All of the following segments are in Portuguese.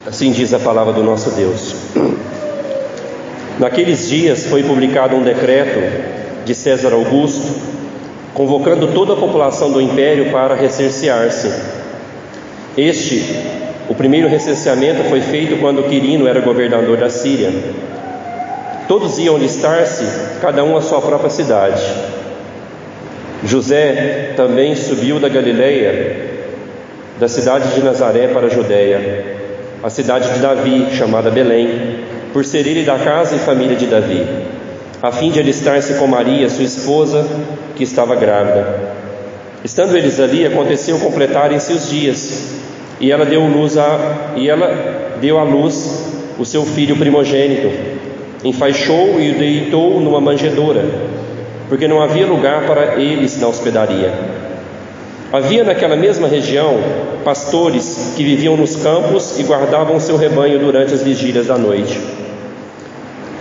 Assim diz a palavra do nosso Deus. Naqueles dias foi publicado um decreto de César Augusto, convocando toda a população do império para recensear-se. O primeiro recenseamento foi feito quando Quirino era governador da Síria. Todos iam listar-se, cada um à sua própria cidade. José também subiu da Galileia, da cidade de Nazaré para a Judéia, a cidade de Davi, chamada Belém, por ser ele da casa e família de Davi, a fim de alistar-se com Maria, sua esposa, que estava grávida. Estando eles ali, aconteceu completarem-se os dias, e ela deu à luz o seu filho primogênito, enfaixou e o deitou numa manjedoura, porque não havia lugar para eles na hospedaria. Havia naquela mesma região pastores que viviam nos campos e guardavam seu rebanho durante as vigílias da noite.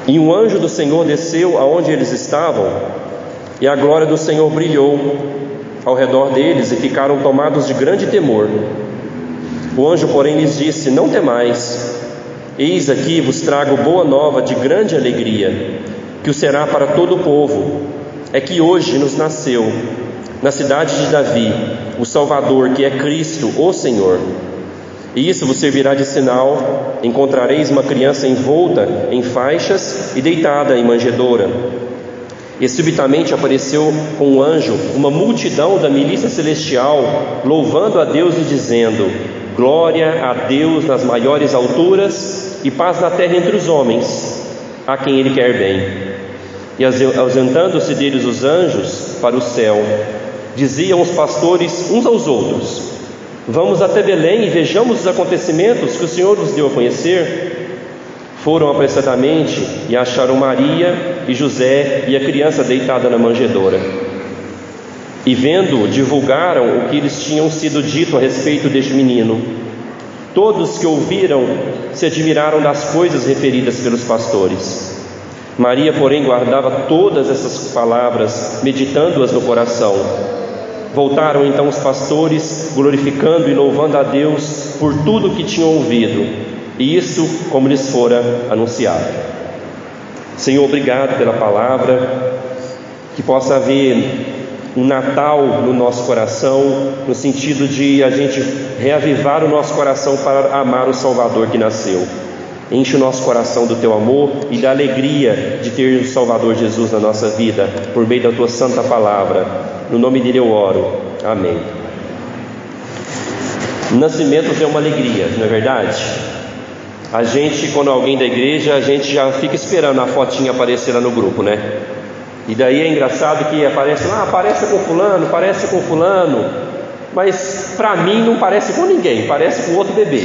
E um anjo do Senhor desceu aonde eles estavam, e a glória do Senhor brilhou ao redor deles, e ficaram tomados de grande temor. O anjo, porém, lhes disse: não temais, eis aqui vos trago boa nova de grande alegria, que o será para todo o povo. É que hoje nos nasceu, na cidade de Davi, o Salvador, que é Cristo, o Senhor. E isso vos servirá de sinal: encontrareis uma criança envolta em faixas e deitada em manjedoura. E subitamente apareceu com um anjo uma multidão da milícia celestial, louvando a Deus e dizendo: glória a Deus nas maiores alturas, e paz na terra entre os homens, a quem Ele quer bem. E ausentando-se deles os anjos para o céu, diziam os pastores uns aos outros: vamos até Belém e vejamos os acontecimentos que o Senhor nos deu a conhecer. Foram apressadamente e acharam Maria e José e a criança deitada na manjedoura. E vendo, divulgaram o que lhes tinham sido dito a respeito deste menino. Todos que ouviram se admiraram das coisas referidas pelos pastores. Maria, porém, guardava todas essas palavras, meditando-as no coração. Voltaram então os pastores, glorificando e louvando a Deus por tudo o que tinham ouvido, e isso como lhes fora anunciado. Senhor, obrigado pela palavra, que possa haver um Natal no nosso coração, no sentido de a gente reavivar o nosso coração para amar o Salvador que nasceu. Enche o nosso coração do Teu amor e da alegria de ter o Salvador Jesus na nossa vida, por meio da Tua santa palavra. No nome dele eu oro. Amém. Nascimentos é uma alegria, não é verdade? A gente, quando alguém da igreja, a gente já fica esperando a fotinha aparecer lá no grupo, né? E daí é engraçado que aparece lá, parece com fulano, mas para mim não parece com ninguém, parece com outro bebê.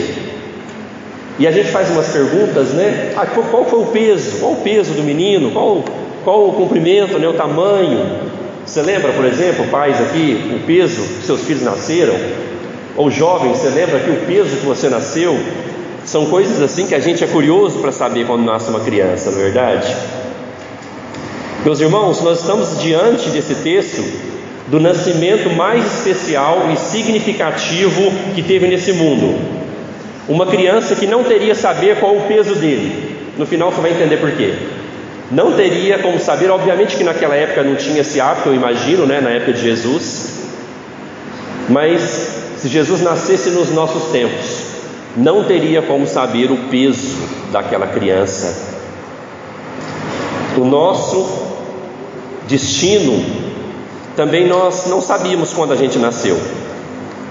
E a gente faz umas perguntas, né? Qual foi o peso? Qual o peso do menino? Qual o comprimento, né? O tamanho? Você lembra, por exemplo, pais aqui, o peso que seus filhos nasceram? Ou jovens, você lembra que o peso que você nasceu? São coisas assim que a gente é curioso para saber quando nasce uma criança, não é verdade? Meus irmãos, nós estamos diante desse texto do nascimento mais especial e significativo que teve nesse mundo. Uma criança que não teria saber qual o peso dele. No final você vai entender por quê. Não teria como saber, obviamente que naquela época não tinha esse hábito, eu imagino, né, na época de Jesus. Mas se Jesus nascesse nos nossos tempos, não teria como saber o peso daquela criança. O nosso destino também nós não sabíamos quando a gente nasceu.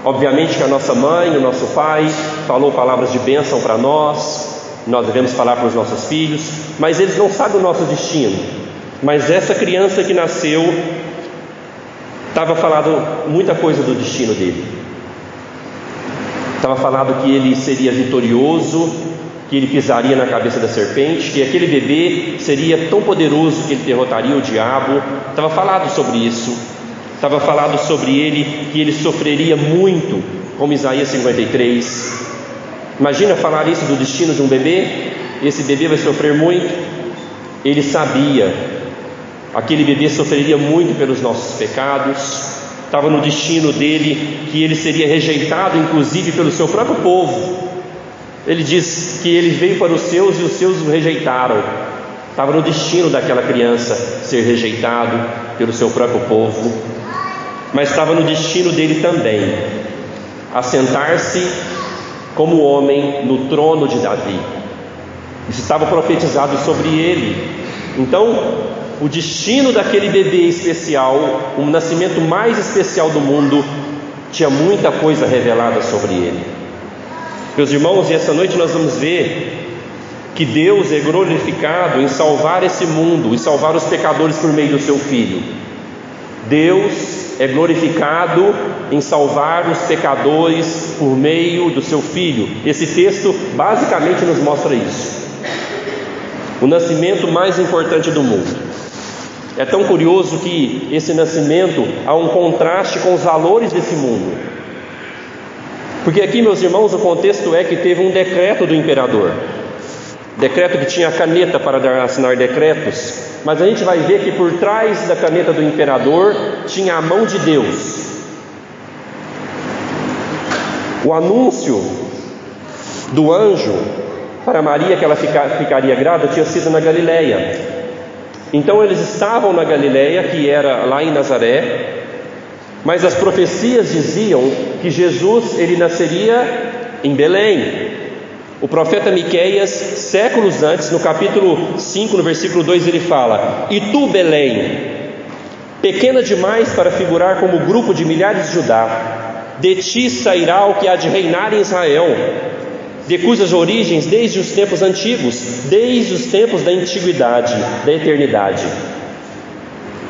Obviamente que a nossa mãe, o nosso pai falou palavras de bênção para nós devemos falar para os nossos filhos, mas eles não sabem o nosso destino. Mas essa criança que nasceu estava falando muita coisa do destino dele. Estava falando que ele seria vitorioso, que ele pisaria na cabeça da serpente, que aquele bebê seria tão poderoso que ele derrotaria o diabo. Estava falado sobre isso. Estava falado sobre ele, que ele sofreria muito, como Isaías 53. Imagina falar isso do destino de um bebê. Esse bebê vai sofrer muito. Ele sabia, aquele bebê sofreria muito pelos nossos pecados. Estava no destino dele que ele seria rejeitado, inclusive pelo seu próprio povo. Ele diz que ele veio para os seus e os seus o rejeitaram. Estava no destino daquela criança ser rejeitado pelo seu próprio povo, mas estava no destino dele também assentar-se como homem no trono de Davi. Isso estava profetizado sobre ele. Então, o destino daquele bebê especial, o nascimento mais especial do mundo, tinha muita coisa revelada sobre ele. Meus irmãos, e essa noite nós vamos ver que Deus é glorificado em salvar esse mundo e salvar os pecadores por meio do seu Filho. Deus é glorificado em salvar os pecadores por meio do seu Filho. Esse texto basicamente nos mostra isso. O nascimento mais importante do mundo. É tão curioso que esse nascimento há um contraste com os valores desse mundo. Porque aqui, meus irmãos, o contexto é que teve um decreto do imperador. Decreto que tinha a caneta para assinar decretos. Mas a gente vai ver que por trás da caneta do imperador tinha a mão de Deus. O anúncio do anjo para Maria que ela ficaria grávida tinha sido na Galileia. Então eles estavam na Galileia, que era lá em Nazaré, mas as profecias diziam que Jesus ele nasceria em Belém. O profeta Miqueias, séculos antes, no capítulo 5, no versículo 2, ele fala: "E tu, Belém, pequena demais para figurar como grupo de milhares de Judá, de ti sairá o que há de reinar em Israel, de cujas origens desde os tempos antigos, desde os tempos da antiguidade, da eternidade."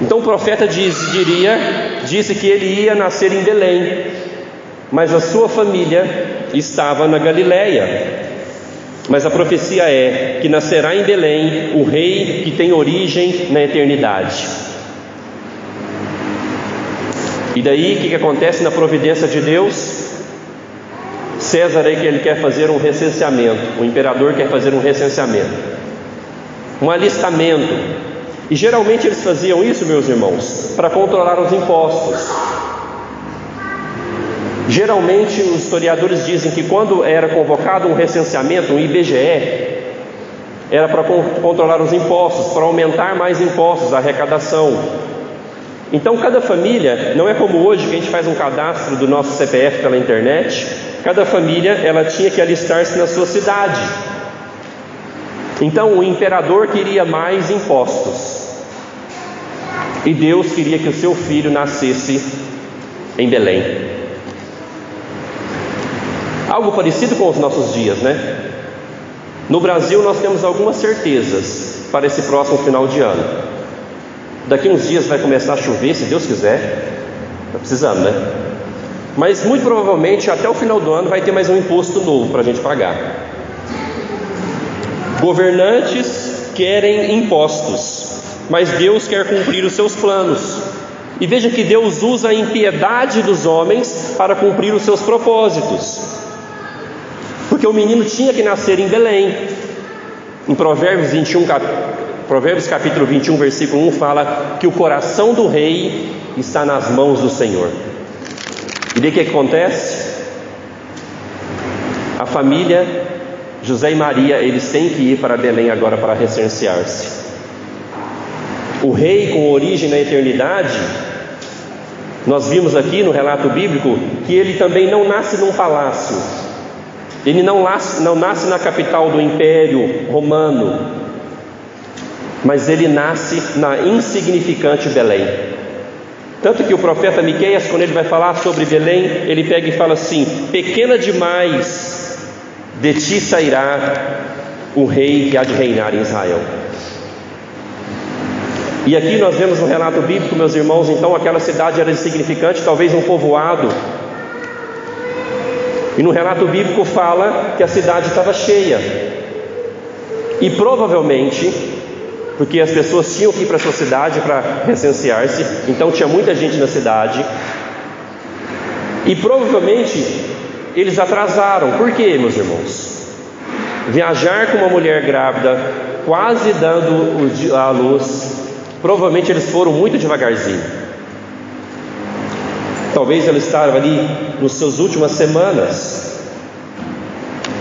Então o profeta disse que ele ia nascer em Belém, mas a sua família estava na Galileia. Mas a profecia é que nascerá em Belém o rei que tem origem na eternidade. E daí o que acontece na providência de Deus? César aí que ele quer fazer um recenseamento, o imperador quer fazer um recenseamento, um alistamento. E geralmente eles faziam isso, meus irmãos, para controlar os impostos. Geralmente os historiadores dizem que quando era convocado um recenseamento, um IBGE, era para controlar os impostos, para aumentar mais impostos, a arrecadação. Então cada família, não é como hoje que a gente faz um cadastro do nosso CPF pela internet, cada família ela tinha que alistar-se na sua cidade. Então o imperador queria mais impostos, e Deus queria que o seu filho nascesse em Belém. Algo parecido com os nossos dias, né? No Brasil nós temos algumas certezas para esse próximo final de ano. Daqui uns dias vai começar a chover, se Deus quiser. Está precisando, né? Mas muito provavelmente até o final do ano vai ter mais um imposto novo para a gente pagar. Governantes querem impostos, mas Deus quer cumprir os seus planos. E veja que Deus usa a impiedade dos homens para cumprir os seus propósitos. Porque o menino tinha que nascer em Belém. Em Provérbios capítulo 21, versículo 1 fala que o coração do rei está nas mãos do Senhor. E daí o que acontece? A família José e Maria, eles têm que ir para Belém agora para recensear-se. O rei com origem na eternidade, nós vimos aqui no relato bíblico que ele também não nasce num palácio. Ele não nasce na capital do Império Romano, mas ele nasce na insignificante Belém. Tanto que o profeta Miqueias, quando ele vai falar sobre Belém, ele pega e fala assim: "Pequena demais, de ti sairá o rei que há de reinar em Israel." E aqui nós vemos no relato bíblico, meus irmãos, então aquela cidade era insignificante, talvez um povoado. E no relato bíblico fala que a cidade estava cheia. E provavelmente, porque as pessoas tinham que ir para sua cidade para recensear-se, então tinha muita gente na cidade. E provavelmente eles atrasaram. Por quê, meus irmãos? Viajar com uma mulher grávida, quase dando à luz, provavelmente eles foram muito devagarzinho. Talvez ela estava ali nas suas últimas semanas.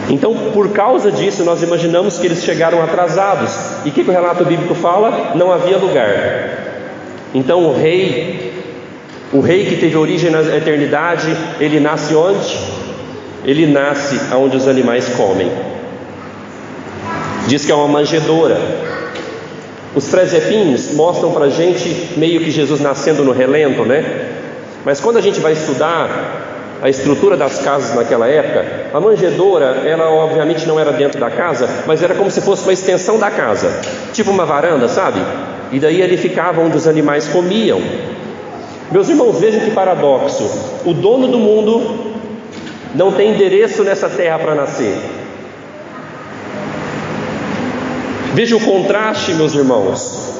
Então, por causa disso, nós imaginamos que eles chegaram atrasados. E o que o relato bíblico fala? Não havia lugar. Então o rei que teve origem na eternidade, ele nasce onde? Ele nasce onde os animais comem. Diz que é uma manjedoura. Os presepinhos mostram para a gente meio que Jesus nascendo no relento, né? Mas quando a gente vai estudar a estrutura das casas naquela época, a manjedoura, ela obviamente não era dentro da casa, mas era como se fosse uma extensão da casa, tipo uma varanda, sabe? E daí ele ficava onde os animais comiam. Meus irmãos, vejam que paradoxo. O dono do mundo não tem endereço nessa terra para nascer. Veja o contraste, meus irmãos,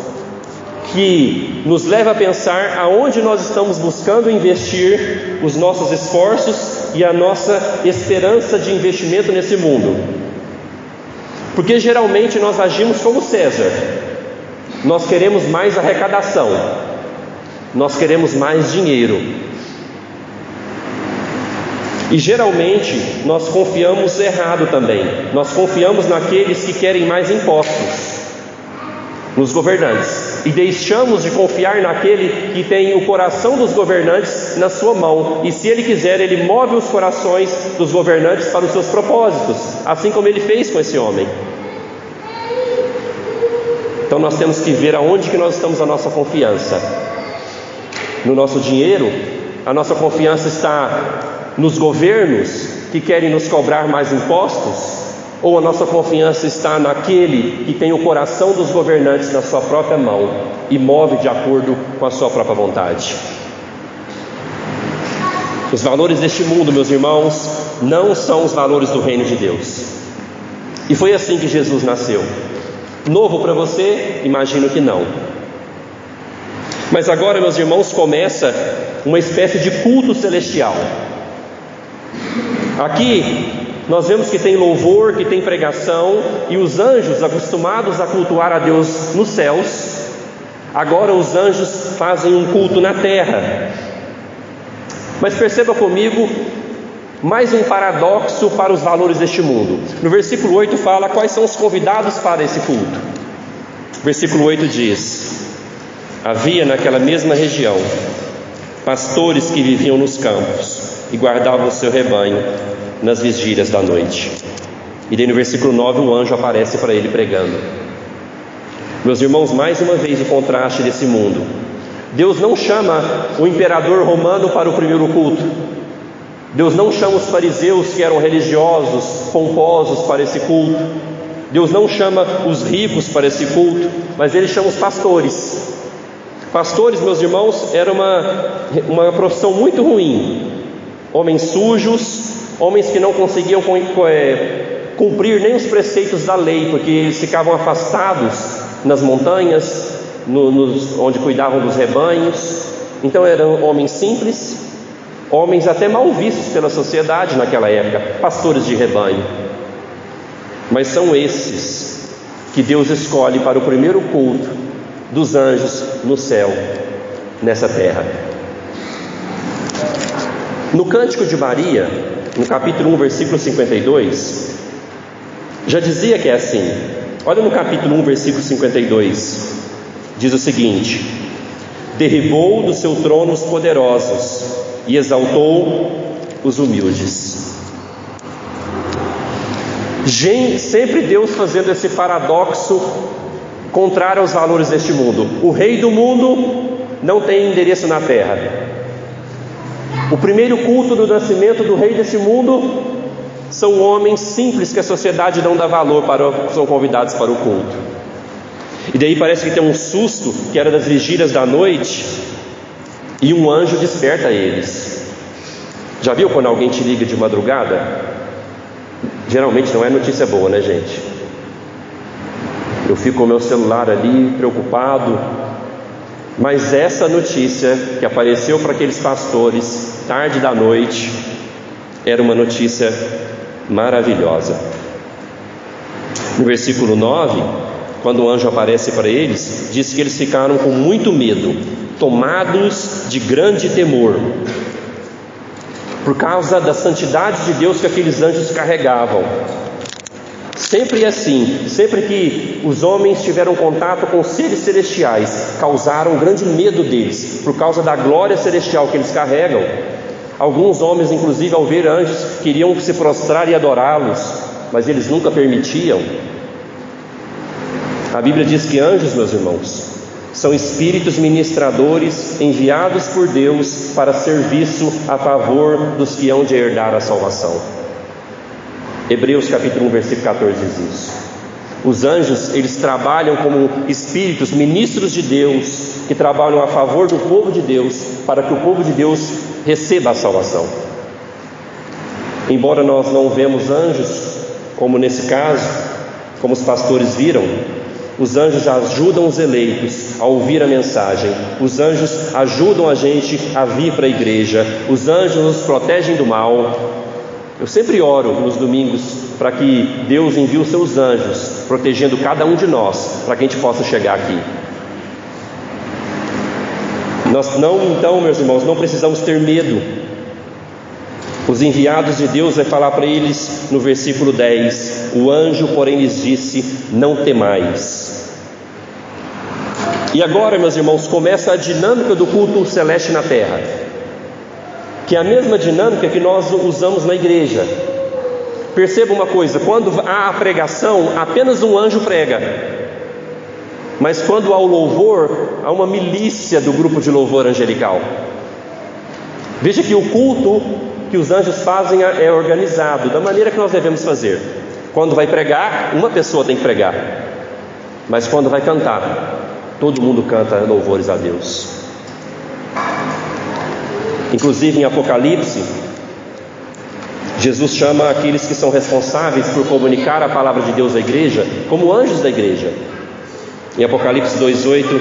que nos leva a pensar aonde nós estamos buscando investir os nossos esforços e a nossa esperança de investimento nesse mundo. Porque geralmente nós agimos como César. Nós queremos mais arrecadação, nós queremos mais dinheiro. E geralmente nós confiamos errado também. Nós confiamos naqueles que querem mais impostos, nos governantes, e deixamos de confiar naquele que tem o coração dos governantes na sua mão, e se ele quiser, ele move os corações dos governantes para os seus propósitos, assim como ele fez com esse homem. Então nós temos que ver aonde que nós estamos a nossa confiança. No nosso dinheiro? A nossa confiança está nos governos que querem nos cobrar mais impostos? Ou a nossa confiança está naquele que tem o coração dos governantes na sua própria mão e move de acordo com a sua própria vontade? Os valores deste mundo, meus irmãos, não são os valores do reino de Deus. E foi assim que Jesus nasceu. Novo para você? Imagino que não. Mas agora, meus irmãos, começa uma espécie de culto celestial. Aqui nós vemos que tem louvor, que tem pregação, e os anjos, acostumados a cultuar a Deus nos céus, agora os anjos fazem um culto na terra. Mas perceba comigo mais um paradoxo para os valores deste mundo. No versículo 8 fala quais são os convidados para esse culto. Versículo 8 diz: havia naquela mesma região pastores que viviam nos campos e guardavam o seu rebanho nas vigílias da noite. E daí no versículo 9 um anjo aparece para ele pregando. Meus irmãos, mais uma vez o contraste desse mundo. Deus não chama o imperador romano para o primeiro culto. Deus não chama os fariseus, que eram religiosos, pomposos, para esse culto. Deus não chama os ricos para esse culto, mas Ele chama os pastores. Pastores, meus irmãos, era uma profissão muito ruim. Homens sujos, homens que não conseguiam cumprir nem os preceitos da lei, porque eles ficavam afastados nas montanhas, onde cuidavam dos rebanhos. Então eram homens simples, homens até mal vistos pela sociedade naquela época, pastores de rebanho. Mas são esses que Deus escolhe para o primeiro culto dos anjos no céu, nessa terra. No Cântico de Maria, no capítulo 1, versículo 52, já dizia que é assim. Olha no capítulo 1, versículo 52, diz o seguinte: derribou do seu trono os poderosos e exaltou os humildes. Sempre Deus fazendo esse paradoxo contrário aos valores deste mundo. O rei do mundo não tem endereço na terra. O primeiro culto do nascimento do rei deste mundo são homens simples que a sociedade não dá valor, são convidados para o culto. E daí parece que tem um susto, que era das vigílias da noite, e um anjo desperta eles. Já viu quando alguém te liga de madrugada? Geralmente não é notícia boa, né, gente? Eu fico com o meu celular ali, preocupado. Mas essa notícia que apareceu para aqueles pastores, tarde da noite, era uma notícia maravilhosa. No versículo 9, quando o anjo aparece para eles, diz que eles ficaram com muito medo, tomados de grande temor. por causa da santidade de Deus que aqueles anjos carregavam. Sempre assim, sempre que os homens tiveram contato com seres celestiais, causaram um grande medo deles, por causa da glória celestial que eles carregam. Alguns homens, inclusive, ao ver anjos, queriam se prostrar e adorá-los, mas eles nunca permitiam. A Bíblia diz que anjos, meus irmãos, são espíritos ministradores enviados por Deus para serviço a favor dos que hão de herdar a salvação. Hebreus capítulo 1, versículo 14 diz isso. Os anjos, eles trabalham como espíritos, ministros de Deus, que trabalham a favor do povo de Deus, para que o povo de Deus receba a salvação. Embora nós não vemos anjos, como nesse caso, como os pastores viram, os anjos ajudam os eleitos a ouvir a mensagem. Os anjos ajudam a gente a vir para a igreja. Os anjos nos protegem do mal. Eu sempre oro nos domingos para que Deus envie os seus anjos, protegendo cada um de nós, para que a gente possa chegar aqui. Nós não, então, meus irmãos, não precisamos ter medo. Os enviados de Deus vai falar para eles no versículo 10: o anjo, porém, lhes disse: não temais. E agora, meus irmãos, começa a dinâmica do culto celeste na terra, que é a mesma dinâmica que nós usamos na igreja. Perceba uma coisa: quando há a pregação, apenas um anjo prega, mas quando há o louvor, há uma milícia do grupo de louvor angelical. Veja que o culto que os anjos fazem é organizado da maneira que nós devemos fazer. Quando vai pregar, uma pessoa tem que pregar, mas quando vai cantar, todo mundo canta louvores a Deus. Inclusive em Apocalipse, Jesus chama aqueles que são responsáveis por comunicar a palavra de Deus à igreja como anjos da igreja. Em Apocalipse 2:8,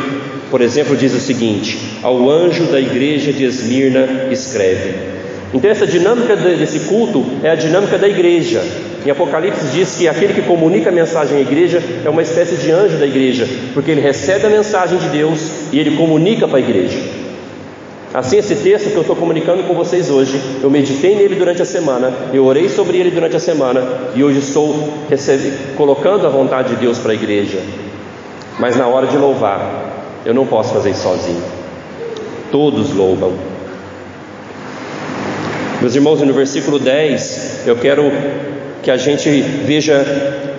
por exemplo, diz o seguinte: ao anjo da igreja de Esmirna escreve. Então essa dinâmica desse culto é a dinâmica da igreja. Em Apocalipse diz que aquele que comunica a mensagem à igreja é uma espécie de anjo da igreja, porque ele recebe a mensagem de Deus e ele comunica para a igreja. Assim, esse texto que eu estou comunicando com vocês hoje, eu meditei nele durante a semana, eu orei sobre ele durante a semana, e hoje estou colocando a vontade de Deus para a igreja. Mas na hora de louvar, eu não posso fazer isso sozinho. Todos louvam. Meus irmãos, no versículo 10, eu quero que a gente veja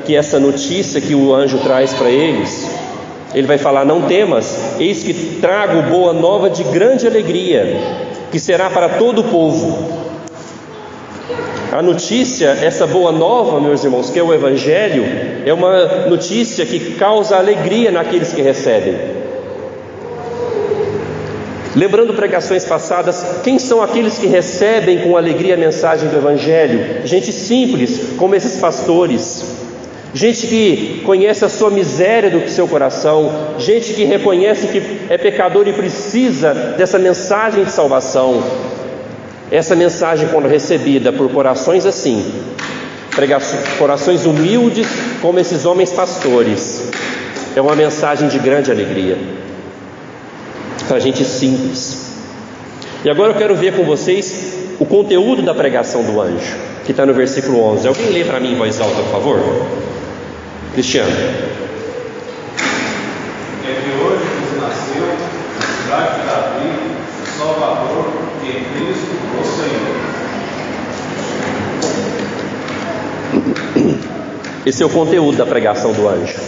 que essa notícia que o anjo traz para eles, ele vai falar: não temas, eis que trago boa nova de grande alegria, que será para todo o povo. A notícia, essa boa nova, meus irmãos, que é o Evangelho, é uma notícia que causa alegria naqueles que recebem. Lembrando pregações passadas, quem são aqueles que recebem com alegria a mensagem do Evangelho? Gente simples, como esses pastores. Gente que conhece a sua miséria do seu coração. Gente que reconhece que é pecador e precisa dessa mensagem de salvação. Essa mensagem, quando recebida por corações assim, corações humildes como esses homens pastores, é uma mensagem de grande alegria para gente simples. E agora eu quero ver com vocês o conteúdo da pregação do anjo, que está no versículo 11. Alguém lê para mim em voz alta, por favor? Cristiano. É que hoje nos nasceu na cidade de Davi o Salvador, que é Cristo o Senhor. Esse é o conteúdo da pregação do anjo,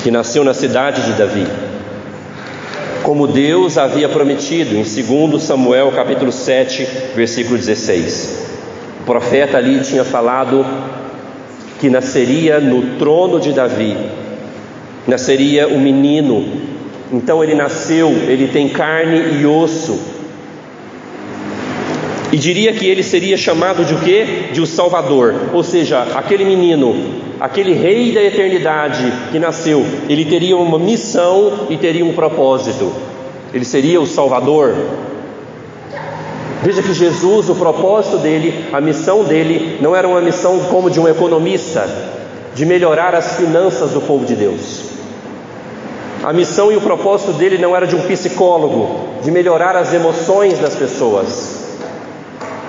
que nasceu na cidade de Davi, como Deus havia prometido em 2 Samuel capítulo 7, versículo 16. O profeta ali tinha falado que nasceria no trono de Davi, nasceria um menino. Então ele nasceu, ele tem carne e osso, e diria que ele seria chamado de o quê? De o Salvador. Ou seja, aquele menino, aquele rei da eternidade que nasceu, ele teria uma missão e teria um propósito. Ele seria o Salvador. Veja que Jesus, o propósito dele, a missão dele, não era uma missão como de um economista, de melhorar as finanças do povo de Deus. A missão e o propósito dele não era de um psicólogo, de melhorar as emoções das pessoas.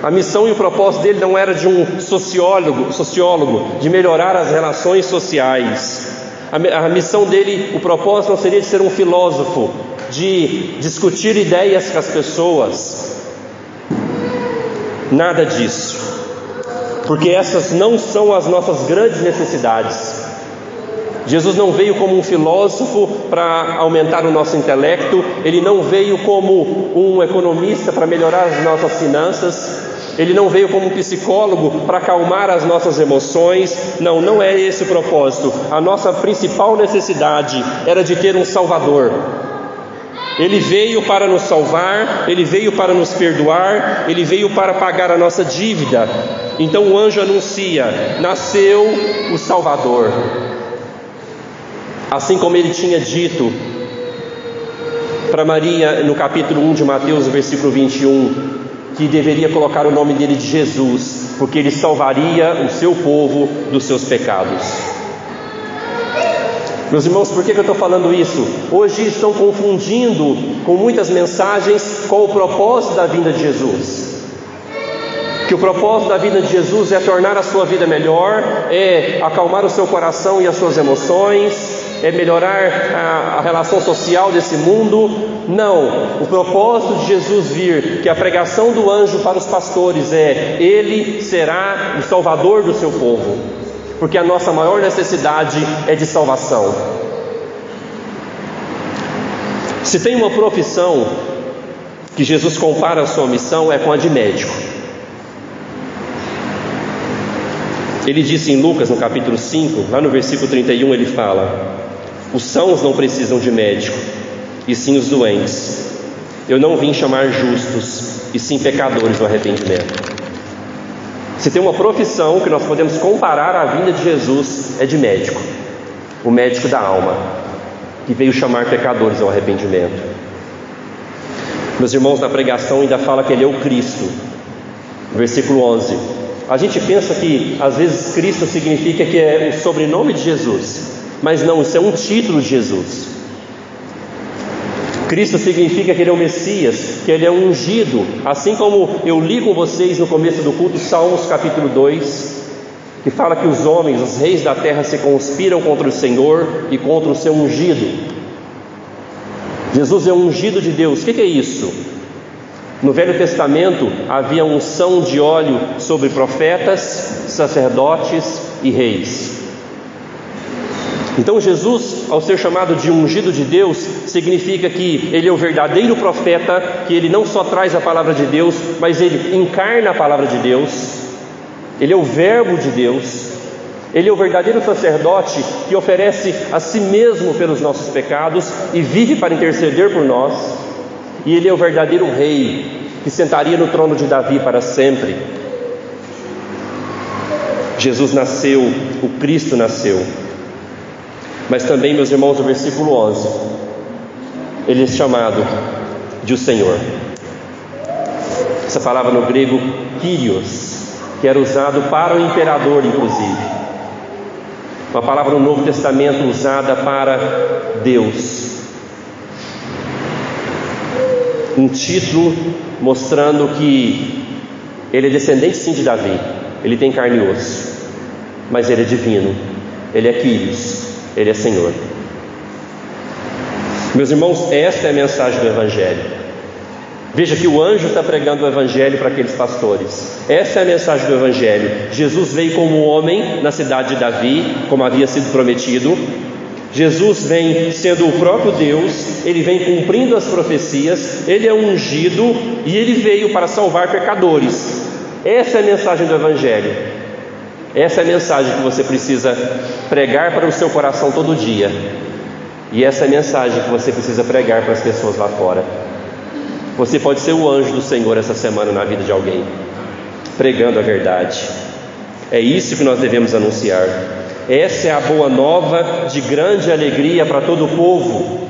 A missão e o propósito dele não era de um sociólogo, de melhorar as relações sociais. A missão dele, o propósito não seria de ser um filósofo, de discutir ideias com as pessoas. Nada disso, porque essas não são as nossas grandes necessidades. Jesus não veio como um filósofo para aumentar o nosso intelecto, Ele não veio como um economista para melhorar as nossas finanças, Ele não veio como um psicólogo para acalmar as nossas emoções. Não é esse o propósito. A nossa principal necessidade era de ter um Salvador. Ele veio para nos salvar, Ele veio para nos perdoar, Ele veio para pagar a nossa dívida. Então o anjo anuncia: nasceu o Salvador. Assim como ele tinha dito para Maria no capítulo 1 de Mateus, versículo 21, que deveria colocar o nome dele de Jesus, porque ele salvaria o seu povo dos seus pecados. Meus irmãos, por que eu estou falando isso? Hoje estão confundindo com muitas mensagens qual o propósito da vinda de Jesus. Que o propósito da vida de Jesus é tornar a sua vida melhor, é acalmar o seu coração e as suas emoções, é melhorar a relação social desse mundo. Não, o propósito de Jesus vir, que a pregação do anjo para os pastores é: Ele será o Salvador do seu povo, porque a nossa maior necessidade é de salvação. Se tem uma profissão que Jesus compara a sua missão, é com a de médico. Ele disse em Lucas, no capítulo 5, lá no versículo 31, ele fala: os sãos não precisam de médico, e sim os doentes. Eu não vim chamar justos, e sim pecadores ao arrependimento. Se tem uma profissão que nós podemos comparar à vinda de Jesus, é de médico. O médico da alma, que veio chamar pecadores ao arrependimento. Meus irmãos, na pregação ainda fala que Ele é o Cristo. Versículo 11. A gente pensa que às vezes Cristo significa que é o sobrenome de Jesus, mas não, isso é um título de Jesus. Cristo significa que Ele é o Messias, que Ele é um ungido. Assim como eu li com vocês no começo do culto, Salmos capítulo 2, que fala que os homens, os reis da terra se conspiram contra o Senhor e contra o seu ungido. Jesus é o ungido de Deus. O que é isso? No Velho Testamento havia unção de óleo sobre profetas, sacerdotes e reis. Então Jesus, ao ser chamado de ungido de Deus, significa que Ele é o verdadeiro profeta, que Ele não só traz a palavra de Deus, mas Ele encarna a palavra de Deus. Ele é o verbo de Deus. Ele é o verdadeiro sacerdote que oferece a si mesmo pelos nossos pecados e vive para interceder por nós. E Ele é o verdadeiro rei que sentaria no trono de Davi para sempre. Jesus nasceu, o Cristo nasceu. Mas também, meus irmãos, no versículo 11, Ele é chamado de o Senhor. Essa palavra no grego, Kyrios, que era usado para o imperador, inclusive. Uma palavra no Novo Testamento usada para Deus. Um título mostrando que Ele é descendente sim de Davi, Ele tem carne e osso, mas Ele é divino, Ele é Kyrios, Ele é Senhor. Meus irmãos, esta é a mensagem do Evangelho. Veja que o anjo está pregando o Evangelho para aqueles pastores. Essa é a mensagem do Evangelho. Jesus veio como homem na cidade de Davi, como havia sido prometido. Jesus vem sendo o próprio Deus, Ele vem cumprindo as profecias, Ele é ungido e Ele veio para salvar pecadores. Essa é a mensagem do Evangelho. Essa é a mensagem que você precisa pregar para o seu coração todo dia. E essa é a mensagem que você precisa pregar para as pessoas lá fora. Você pode ser o anjo do Senhor essa semana na vida de alguém, pregando a verdade. É isso que nós devemos anunciar. Essa é a boa nova de grande alegria para todo o povo.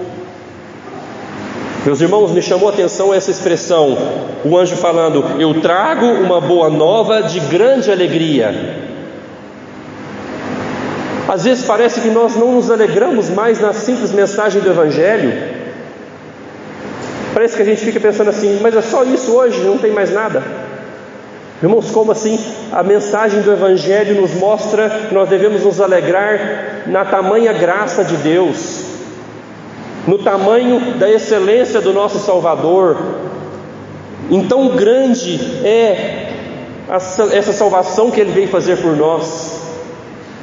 Meus irmãos, me chamou a atenção essa expressão, o anjo falando: eu trago uma boa nova de grande alegria. Às vezes parece que nós não nos alegramos mais na simples mensagem do Evangelho. Parece que a gente fica pensando assim: mas é só isso hoje, não tem mais nada. Irmãos, como assim? A mensagem do Evangelho nos mostra que nós devemos nos alegrar na tamanha graça de Deus, no tamanho da excelência do nosso Salvador. Então grande é essa salvação que Ele veio fazer por nós.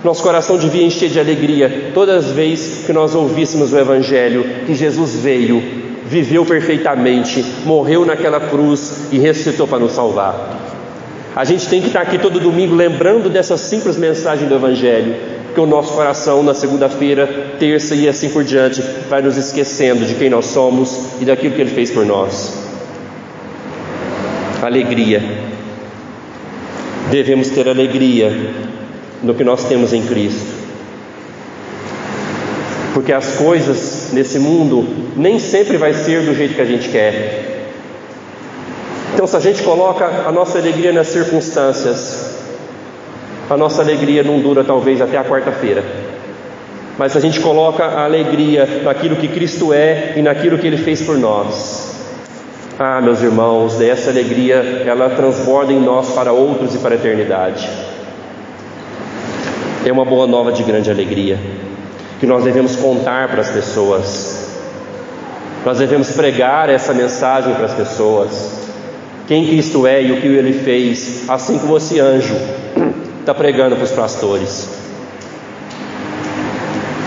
Nosso coração devia encher de alegria todas as vezes que nós ouvíssemos o Evangelho, que Jesus veio, viveu perfeitamente, morreu naquela cruz e ressuscitou para nos salvar. A gente tem que estar aqui todo domingo lembrando dessa simples mensagem do Evangelho, porque o nosso coração na segunda-feira, terça e assim por diante vai nos esquecendo de quem nós somos e daquilo que Ele fez por nós. Alegria. Devemos ter alegria no que nós temos em Cristo, porque as coisas nesse mundo nem sempre vai ser do jeito que a gente quer. Então, se a gente coloca a nossa alegria nas circunstâncias, a nossa alegria não dura talvez até a quarta-feira. Mas se a gente coloca a alegria naquilo que Cristo é e naquilo que Ele fez por nós, meus irmãos, essa alegria, ela transborda em nós para outros e para a eternidade. É uma boa nova de grande alegria, que nós devemos contar para as pessoas. Nós devemos pregar essa mensagem para as pessoas. Quem Cristo é e o que Ele fez, assim como esse anjo está pregando para os pastores.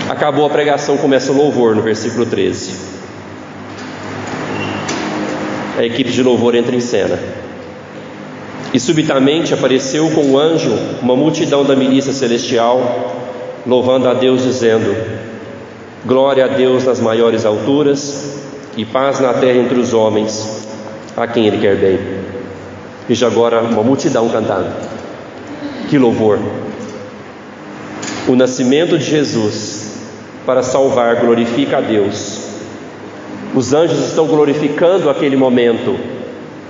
Acabou a pregação, começa o louvor no versículo 13. A equipe de louvor entra em cena. E subitamente apareceu com o anjo uma multidão da milícia celestial, louvando a Deus, dizendo: glória a Deus nas maiores alturas e paz na terra entre os homens, a quem Ele quer bem. E já agora uma multidão cantando. Que louvor! O nascimento de Jesus para salvar glorifica a Deus. Os anjos estão glorificando aquele momento.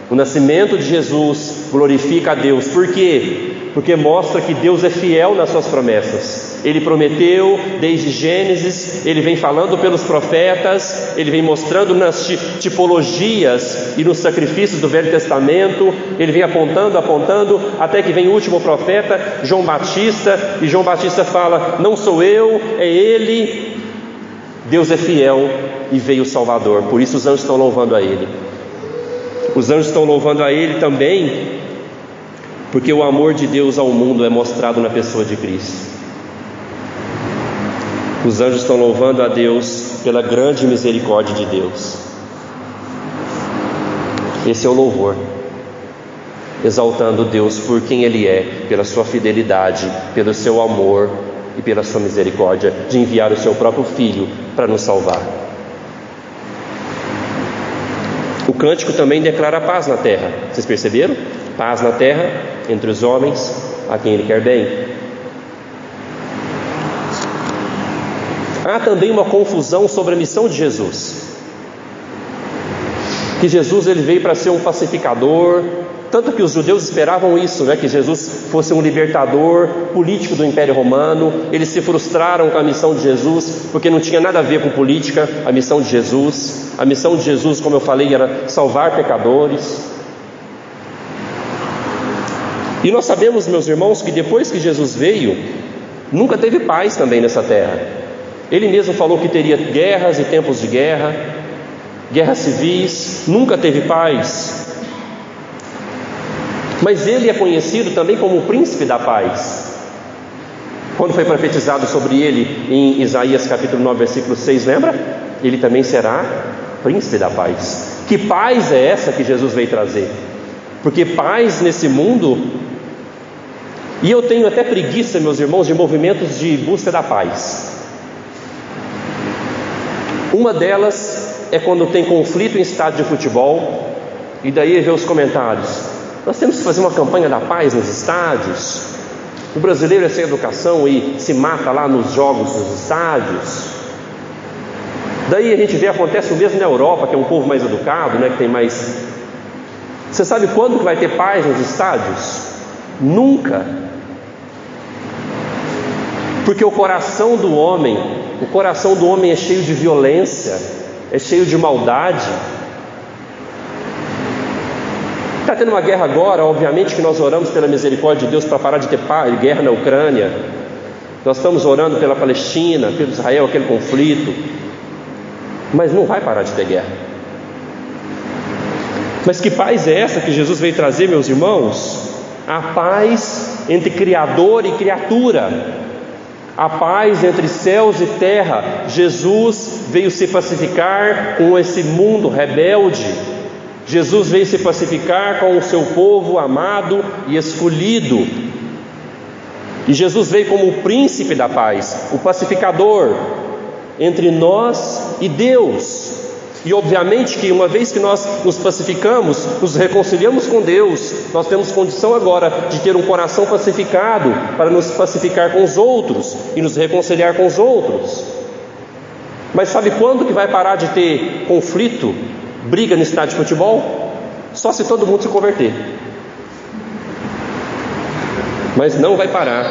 O nascimento de Jesus glorifica a Deus. Por quê? Porque mostra que Deus é fiel nas suas promessas. Ele prometeu desde Gênesis, Ele vem falando pelos profetas, Ele vem mostrando nas tipologias e nos sacrifícios do Velho Testamento, Ele vem apontando, até que vem o último profeta, João Batista, e João Batista fala: não sou eu, é Ele. Deus é fiel e veio o Salvador. Por isso os anjos estão louvando a Ele. Os anjos estão louvando a Ele também, porque o amor de Deus ao mundo é mostrado na pessoa de Cristo. Os anjos estão louvando a Deus pela grande misericórdia de Deus. Esse é o louvor, exaltando Deus por quem Ele é, pela sua fidelidade, pelo seu amor e pela sua misericórdia de enviar o seu próprio Filho para nos salvar. O cântico também declara paz na terra. Vocês perceberam? Paz na terra entre os homens, a quem Ele quer bem. Há também uma confusão sobre a missão de Jesus. Que Jesus ele veio para ser um pacificador, tanto que os judeus esperavam isso, que Jesus fosse um libertador político do Império Romano. Eles se frustraram com a missão de Jesus, porque não tinha nada a ver com política, a missão de Jesus. A missão de Jesus, como eu falei, era salvar pecadores. E nós sabemos, meus irmãos, que depois que Jesus veio, nunca teve paz também nessa terra. Ele mesmo falou que teria guerras e tempos de guerra, guerras civis, nunca teve paz. Mas Ele é conhecido também como o príncipe da paz. Quando foi profetizado sobre Ele em Isaías capítulo 9, versículo 6, lembra? Ele também será príncipe da paz. Que paz é essa que Jesus veio trazer? Porque paz nesse mundo... E eu tenho até preguiça, meus irmãos, de movimentos de busca da paz. Uma delas é quando tem conflito em estádio de futebol, e daí vê os comentários: nós temos que fazer uma campanha da paz nos estádios. O brasileiro é sem educação e se mata lá nos jogos dos estádios. Daí a gente vê, acontece o mesmo na Europa, que é um povo mais educado, que tem mais... Você sabe quando que vai ter paz nos estádios? Nunca. Porque o coração do homem é cheio de violência, é cheio de maldade. Está tendo uma guerra agora, obviamente que nós oramos pela misericórdia de Deus para parar de ter guerra na Ucrânia. Nós estamos orando pela Palestina, pelo Israel, aquele conflito. Mas não vai parar de ter guerra. Mas que paz é essa que Jesus veio trazer, meus irmãos? A paz entre Criador e criatura, a paz entre céus e terra. Jesus veio se pacificar com esse mundo rebelde. Jesus veio se pacificar com o seu povo amado e escolhido. E Jesus veio como o príncipe da paz, o pacificador entre nós e Deus. E obviamente que uma vez que nós nos pacificamos, nos reconciliamos com Deus, nós temos condição agora de ter um coração pacificado para nos pacificar com os outros e nos reconciliar com os outros. Mas sabe quando que vai parar de ter conflito, briga no estádio de futebol? Só se todo mundo se converter. Mas não vai parar.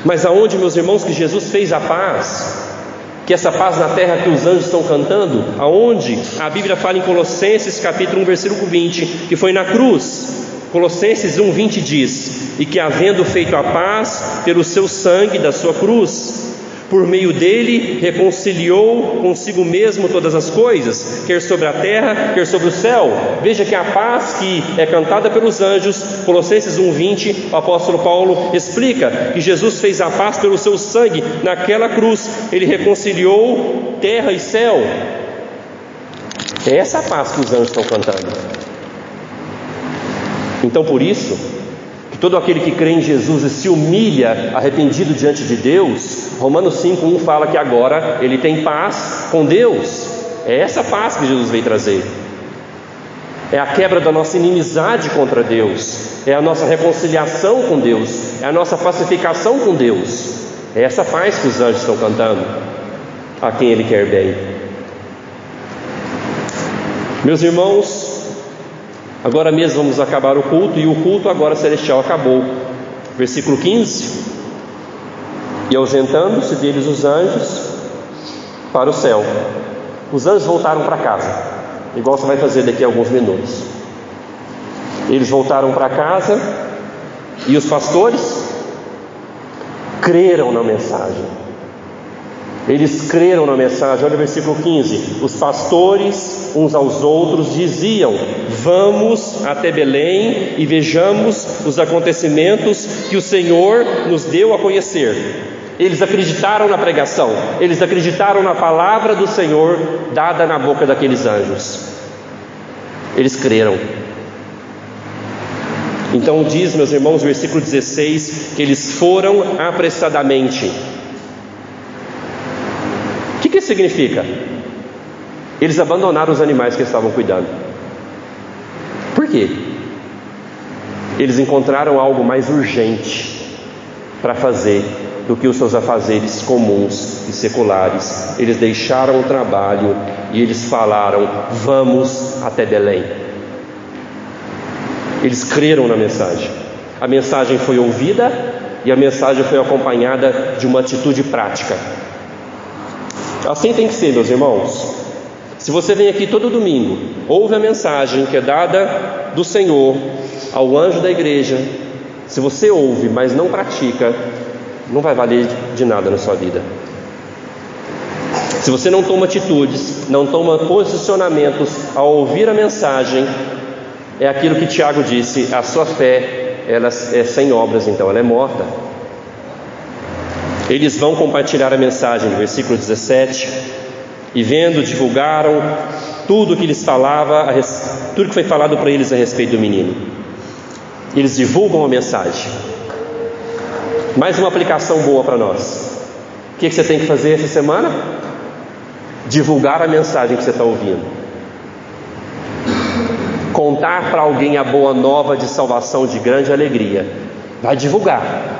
Mas aonde, meus irmãos, que Jesus fez a paz, que essa paz na terra que os anjos estão cantando, aonde a Bíblia fala em Colossenses capítulo 1 versículo 20, que foi na cruz. Colossenses 1:20 diz: e que havendo feito a paz pelo seu sangue da sua cruz, por meio dele reconciliou consigo mesmo todas as coisas, quer sobre a terra, quer sobre o céu. Veja que a paz que é cantada pelos anjos, Colossenses 1:20, o apóstolo Paulo explica que Jesus fez a paz pelo seu sangue naquela cruz. Ele reconciliou terra e céu. É essa a paz que os anjos estão cantando. Então, por isso, todo aquele que crê em Jesus e se humilha arrependido diante de Deus, Romanos 5:1 fala que agora ele tem paz com Deus. É essa paz que Jesus veio trazer. É a quebra da nossa inimizade contra Deus, é a nossa reconciliação com Deus, é a nossa pacificação com Deus. É essa paz que os anjos estão cantando a quem Ele quer bem. Meus irmãos, agora mesmo vamos acabar o culto, e o culto agora celestial acabou. Versículo 15: e ausentando-se deles os anjos para o céu. Os anjos voltaram para casa, igual você vai fazer daqui a alguns minutos. Eles voltaram para casa, e os pastores creram na mensagem. Eles creram na mensagem. Olha o versículo 15: os pastores uns aos outros diziam: vamos até Belém e vejamos os acontecimentos que o Senhor nos deu a conhecer. Eles acreditaram na pregação, eles acreditaram na palavra do Senhor dada na boca daqueles anjos. Eles creram. Então diz, meus irmãos, versículo 16, que eles foram apressadamente. O que isso significa? Eles abandonaram os animais que estavam cuidando. Por quê? Eles encontraram algo mais urgente para fazer do que os seus afazeres comuns e seculares. Eles deixaram o trabalho e eles falaram: vamos até Belém. Eles creram na mensagem. A mensagem foi ouvida e a mensagem foi acompanhada de uma atitude prática. Assim tem que ser, meus irmãos. Se você vem aqui todo domingo, ouve a mensagem que é dada do Senhor ao anjo da igreja, se você ouve, mas não pratica, não vai valer de nada na sua vida. Se você não toma atitudes, não toma posicionamentos ao ouvir a mensagem, é aquilo que Tiago disse: a sua fé, ela é sem obras, então ela é morta. Eles vão compartilhar a mensagem, no versículo 17, e vendo, divulgaram tudo que lhes falava, tudo que foi falado para eles a respeito do menino. Eles divulgam a mensagem. Mais uma aplicação boa para nós. O que você tem que fazer essa semana? Divulgar a mensagem que você está ouvindo. Contar para alguém a boa nova de salvação de grande alegria. Vai divulgar.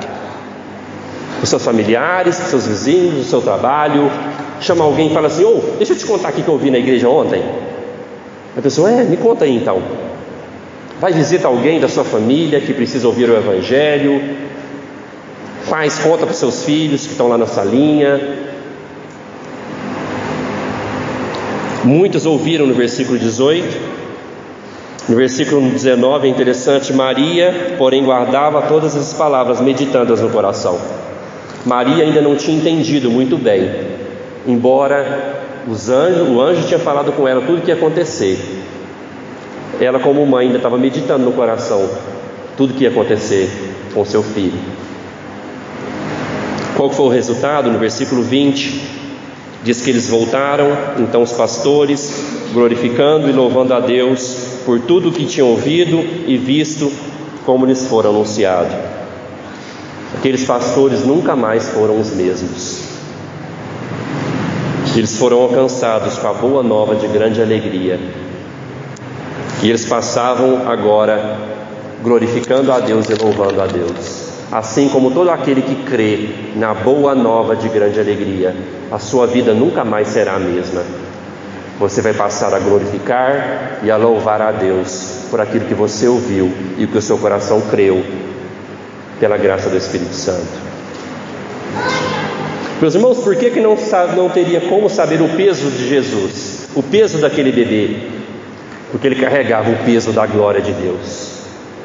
Os seus familiares, os seus vizinhos, o seu trabalho. Chama alguém e fala assim: deixa eu te contar aqui que eu ouvi na igreja ontem. A pessoa: me conta aí então. Vai visitar alguém da sua família que precisa ouvir o Evangelho. Conta para os seus filhos que estão lá na salinha. Muitos ouviram no versículo 18. No versículo 19 é interessante: Maria, porém, guardava todas as palavras, meditando-as no coração. Maria ainda não tinha entendido muito bem, embora o anjo tinha falado com ela tudo o que ia acontecer. Ela, como mãe, ainda estava meditando no coração tudo o que ia acontecer com seu filho. Qual foi o resultado? No versículo 20 diz que eles voltaram, então os pastores, glorificando e louvando a Deus por tudo o que tinham ouvido e visto, como lhes fora anunciado. Aqueles pastores nunca mais foram os mesmos. Eles foram alcançados com a boa nova de grande alegria, e eles passavam agora glorificando a Deus e louvando a Deus. Assim como todo aquele que crê na boa nova de grande alegria, a sua vida nunca mais será a mesma. Você vai passar a glorificar e a louvar a Deus por aquilo que você ouviu e que o seu coração creu, pela graça do Espírito Santo. Meus irmãos, por que não teria como saber o peso de Jesus, o peso daquele bebê? Porque ele carregava o peso da glória de Deus,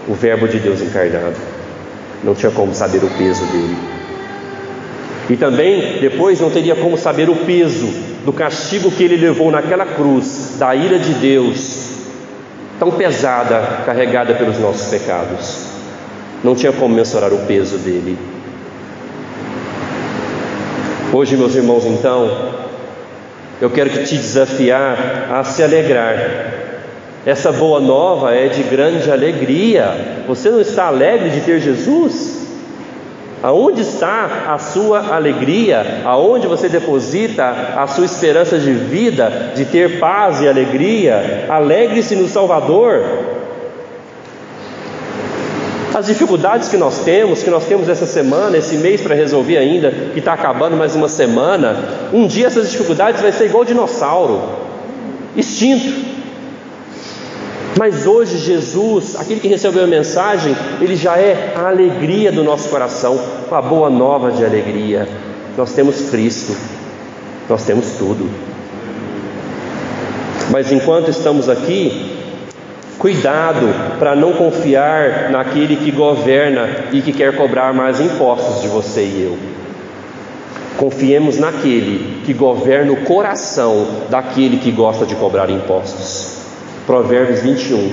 o Verbo de Deus encarnado. Não tinha como saber o peso dele. E também depois não teria como saber o peso do castigo que ele levou naquela cruz, da ira de Deus tão pesada, carregada pelos nossos pecados. Não tinha como mensurar o peso dele. Hoje, meus irmãos, então, eu quero te desafiar a se alegrar. Essa boa nova é de grande alegria. Você não está alegre de ter Jesus? Aonde está a sua alegria? Aonde você deposita a sua esperança de vida, de ter paz e alegria? Alegre-se no Salvador. As dificuldades que nós temos essa semana, esse mês para resolver ainda, que está acabando mais uma semana, um dia essas dificuldades vai ser igual dinossauro, extinto. Mas hoje Jesus, aquele que recebeu a mensagem, ele já é a alegria do nosso coração, a boa nova de alegria. Nós temos Cristo, nós temos tudo. Mas enquanto estamos aqui, cuidado para não confiar naquele que governa e que quer cobrar mais impostos de você e eu. Confiemos naquele que governa o coração daquele que gosta de cobrar impostos. Provérbios 21,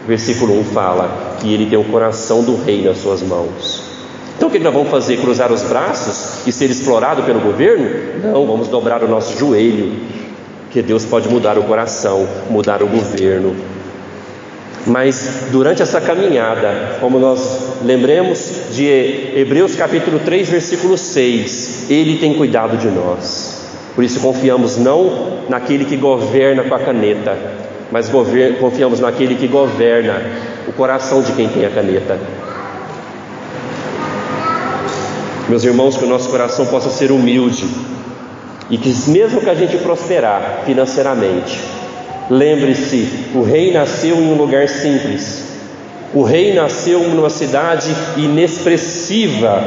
versículo 1 fala que ele tem o coração do rei nas suas mãos. Então o que nós vamos fazer? Cruzar os braços e ser explorado pelo governo? Não, vamos dobrar o nosso joelho, que Deus pode mudar o coração, mudar o governo. Mas durante essa caminhada, como nós lembremos de Hebreus capítulo 3, versículo 6, Ele tem cuidado de nós. Por isso confiamos não naquele que governa com a caneta, mas confiamos naquele que governa o coração de quem tem a caneta. Meus irmãos, que o nosso coração possa ser humilde, e que mesmo que a gente prosperar financeiramente, lembre-se, o rei nasceu em um lugar simples. O rei nasceu numa cidade inexpressiva,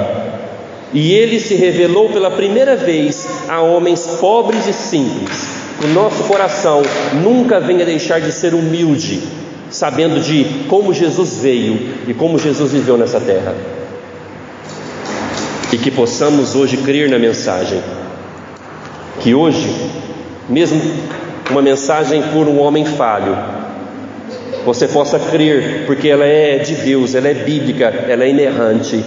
e ele se revelou pela primeira vez a homens pobres e simples. O nosso coração nunca venha deixar de ser humilde, sabendo de como Jesus veio e como Jesus viveu nessa terra. E que possamos hoje crer na mensagem. Que hoje, mesmo uma mensagem por um homem falho, você possa crer, porque ela é de Deus, ela é bíblica, ela é inerrante.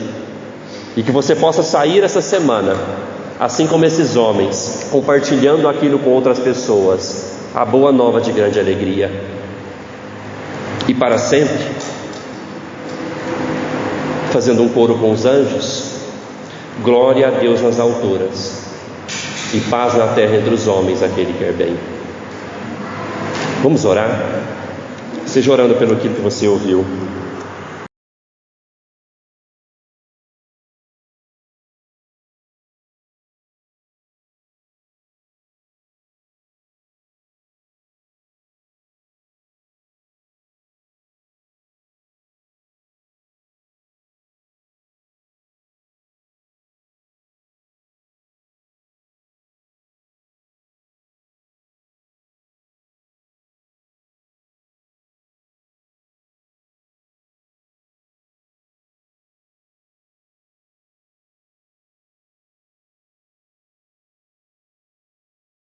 E que você possa sair essa semana, assim como esses homens, compartilhando aquilo com outras pessoas, a boa nova de grande alegria. E para sempre, fazendo um coro com os anjos: glória a Deus nas alturas, e paz na terra entre os homens, aquele que quer bem. Vamos orar? Seja orando pelo que você ouviu.